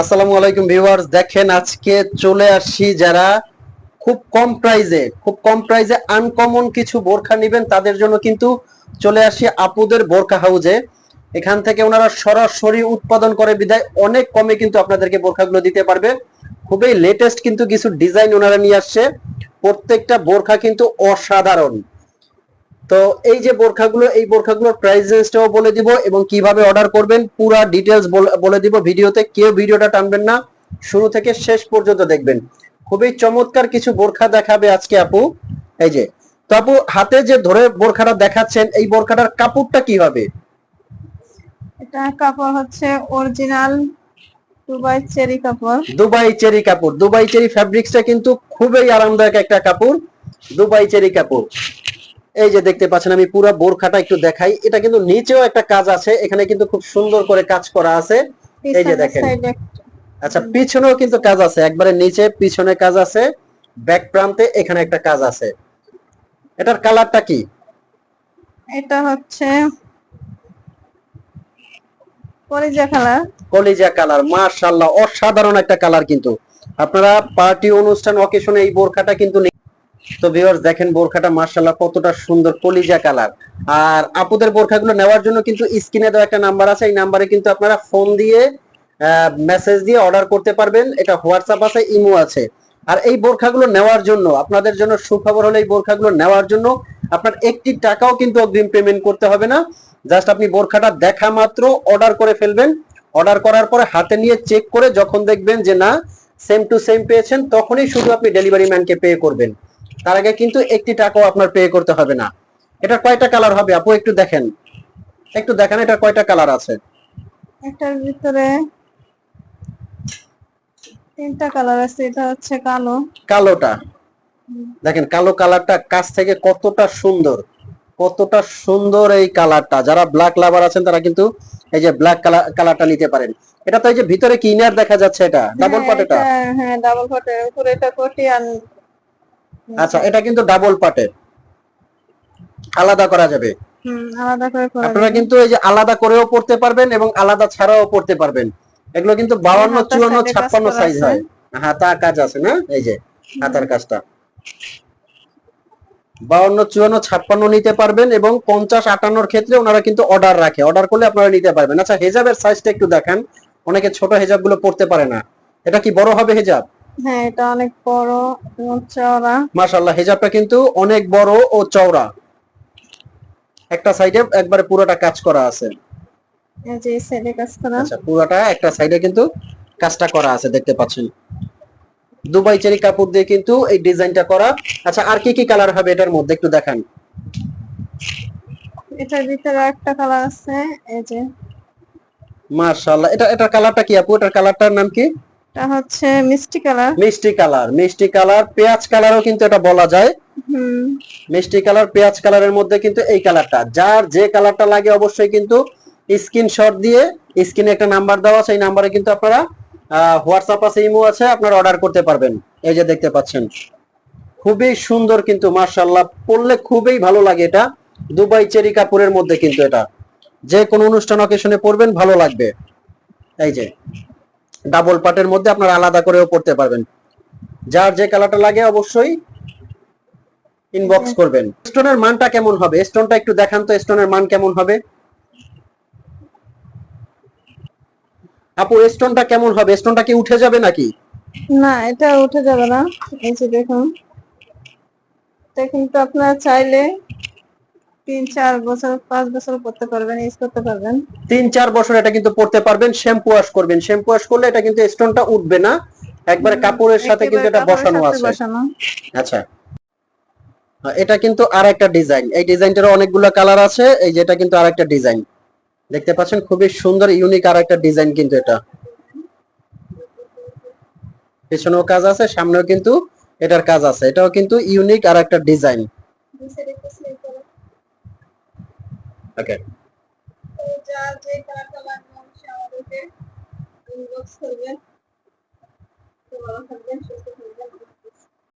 আসসালামু আলাইকুম ভিউয়ার্স, দেখেন আজকে চলে আসছি যারা খুব কম প্রাইজে আনকমন কিছু বোরখা নেবেন তাদের জন্য কিন্তু চলে আসি আপুদের বোরখা হাউজে। এখান থেকে ওনারা সরাসরি উৎপাদন করে বিদায় অনেক কমে কিন্তু আপনাদেরকে বোরখাগুলো দিতে পারবে। খুবই লেটেস্ট কিন্তু কিছু ডিজাইন ওনারা নিয়ে আসছে। প্রত্যেকটা বোরখা কিন্তু অসাধারণ। তো এই যে বোরখাগুলো, এই বোরখাগুলোর প্রাইস রেঞ্জটাও বলে দিব এবং কিভাবে অর্ডার করবেন পুরো ডিটেলস বলে দিব ভিডিওতে। কেউ ভিডিওটা টানবেন না, শুরু থেকে শেষ পর্যন্ত দেখবেন। খুবই চমৎকার কিছু বোরখা দেখাবে আজকে আপু। এই যে, তো আপু হাতে যে ধরে বোরখাটা দেখাচ্ছেন, এই বোরখাটার কাপড়টা কি হবে? এটা কাপড় হচ্ছে অরিজিনাল দুবাই চেরি কাপড়। দুবাই চেরি কাপড়, দুবাই চেরি ফ্যাব্রিক্সটা কিন্তু খুবই আরামদায়ক একটা কাপড়, দুবাই চেরি কাপড়। এই যে দেখতে পাচ্ছেন, আমি পুরো বোরখাটা একটু দেখাই। এটা কিন্তু নিচেও একটা কাজ আছে, এখানে কিন্তু খুব সুন্দর করে কাজ করা আছে। এই যে পিছনের দেখেন, সাইডে আচ্ছা পিছনেও কিন্তু কাজ আছে, একবারে নিচে পিছনে কাজ আছে, ব্যাক প্রান্তে এখানে একটা কাজ আছে। এটার কালারটা কি? এটা হচ্ছে কলিজা কালার। কলিজা কালার, মাশাআল্লাহ অসাধারণ একটা কালার। কিন্তু আপনারা পার্টি অনুষ্ঠান অকেশনে এই বোরখাটা কিন্তু তো ভিউয়ার্স দেখেন বোরখাটা মাশাআল্লাহ কতটা সুন্দর কলিজা কালার। আর আপুদের বোরখাগুলো নেওয়ার জন্য কিন্তু স্ক্রিনে দেওয়া একটা নাম্বার আছে, এই নাম্বারে কিন্তু আপনারা ফোন দিয়ে মেসেজ দিয়ে অর্ডার করতে পারবেন। এটা হোয়াটসঅ্যাপ আছে, ইমো আছে। আর এই বোরখাগুলো নেওয়ার জন্য আপনাদের জন্য সুখবর হলো, এই বোরখাগুলো নেওয়ার জন্য আপনার একটি টাকাও কিন্তু অগ্রিম পেমেন্ট করতে হবে না। জাস্ট আপনি বোরখাটা দেখা মাত্র অর্ডার করে ফেলবেন। অর্ডার করার পরে হাতে নিয়ে চেক করে যখন দেখবেন যে না সেম টু সেম পেয়েছেন, তখনই শুধু আপনি ডেলিভারি ম্যানকে পে করবেন। তার আগে কিন্তু একটি টাকাও আপনার পে করতে হবে না। এটা কয়টা কালার হবে আপু একটু দেখেন, একটু দেখান এটা কয়টা কালার আছে? এটার ভিতরে তিনটা কালার আছে। এটা হচ্ছে কালো। কালোটা দেখেন, কালো কালারটা কাছ থেকে কতটা সুন্দর, কতটা সুন্দর এই কালারটা। যারা ব্ল্যাক লাভার আছেন তারা কিন্তু এই যে ব্ল্যাক কালারটা নিতে পারেন। এটা তো এই যে ভিতরে কি ইনার দেখা যাচ্ছে, এটা ডাবল হ্যাঁ পাট এটা? এটা, হ্যাঁ ডাবল পাটের উপরে এটা কোটি আর আচ্ছা, নিচে। এটা কিন্তু ডাবল পাটের, আলাদা করা যাবে। আলাদা করে করা আপনারা যাবে। কিন্তু এই যে আলাদা করেও পড়তে পারবেন এবং আলাদা ছাড়াও পড়তে পারবেন। এগুলো কিন্তু এই 52, হাতার 54, সাইডে কাজ 56 করা সাইজ আছে। হয়। হাতা কাজ আছে না, এই যে হাতার কাজটা 52, 54, 56 নিতে পারবেন এবং 50, 58 ক্ষেত্রে ওনারা কিন্তু অর্ডার রাখে, অর্ডার করলে আপনারা নিতে পারবেন। আচ্ছা হেজাবের সাইজটা একটু দেখান, অনেকে ছোট হেজাব গুলো পড়তে পারে না। এটা কি বড় হবে হেজাব? হ্যাঁ এটা অনেক বড় এবং চওড়া। মাশাআল্লাহ, হেজাবটা কিন্তু অনেক বড় ও চওড়া। একটা সাইডে একবারে পুরোটা কাজ করা আছে। এই যে এই সাইডে কাজ করা। আচ্ছা, পুরোটা একটা সাইডে কিন্তু কাজটা করা আছে, দেখতে পাচ্ছেন দুবাই চেরি কাপড় দিয়ে কিন্তু এই ডিজাইনটা করা। আচ্ছা আর কি কি কালার হবে এটার মধ্যে একটু দেখান। এটার ভিতরে একটা কালার আছে। এই যে মাশাআল্লাহ, এটার কালারটা কি আপু? এটার কালারটার নাম কি? এটা হচ্ছে মিষ্টি কালার। মিষ্টি কালার, মিষ্টি কালার, পেঁয়াজ কালারও কিন্তু এটা বলা যায়। হুম মিষ্টি কালার পেঁয়াজ কালারের মধ্যে কিন্তু এই কালারটা, যার যে কালারটা লাগে অবশ্যই কিন্তু স্ক্রিনশট দিয়ে, স্ক্রিনে একটা নাম্বার দেওয়া আছে, এই নাম্বারে কিন্তু আপনারা হোয়াটসঅ্যাপ আছে, ইমো আছে, আপনারা অর্ডার করতে পারবেন। এই যে দেখতে পাচ্ছেন খুবই সুন্দর কিন্তু মাশাআল্লাহ, পরলে খুবই ভালো লাগে এটা। দুবাই চেরি কাপড়ের মধ্যে কিন্তু এটা যে কোনো অনুষ্ঠান অকেশনে পরবেন ভালো লাগবে। এই যে ডাবল পাটের মধ্যে আপনারা আলাদা করেও পড়তে পারবেন। যার যে কালারটা লাগে অবশ্যই এই যে ইনবক্স করবেন। স্টোনের মানটা কেমন হবে? স্টোনটা একটু দেখান তো, স্টোনের মান কেমন হবে আপু? স্টোনটা কেমন হবে? স্টোনটা কি উঠে যাবে নাকি? না এটা উঠে যাবে না। এই যে দেখুন, এটা কিন্তু আপনারা চাইলে 3-4 বছর 5 বছর করতে পারবেন, ইউজ করতে পারবেন। 3-4 বছর এটা কিন্তু পড়তে পারবেন। শ্যাম্পু ওয়াশ করবেন, শ্যাম্পু ওয়াশ করলে এটা কিন্তু স্টোনটা উঠবে না, একবারে কাপড়ের সাথে কিন্তু একেবারে এটা কাপড়ের বসানো সাথে আছে। বসানো। আচ্ছা, এটা কিন্তু আর একটা ডিজাইন, এই ডিজাইনটারও অনেকগুলো কালার আছে। এই যে এটা কিন্তু আর একটা ডিজাইন, দেখতে পাচ্ছেন খুবই সুন্দর ইউনিক আর একটা ডিজাইন কিন্তু এটা। পেছনেও কাজ আছে, সামনেও কিন্তু এটার কাজ আছে, এটাও কিন্তু ইউনিক আর একটা ডিজাইন। ওকে, তো যার যে কালারটা লাগবে অবশ্যই আমাদেরকে ইনবক্স করবেন। তো ভালো থাকবেন, সুস্থ থাকবেন।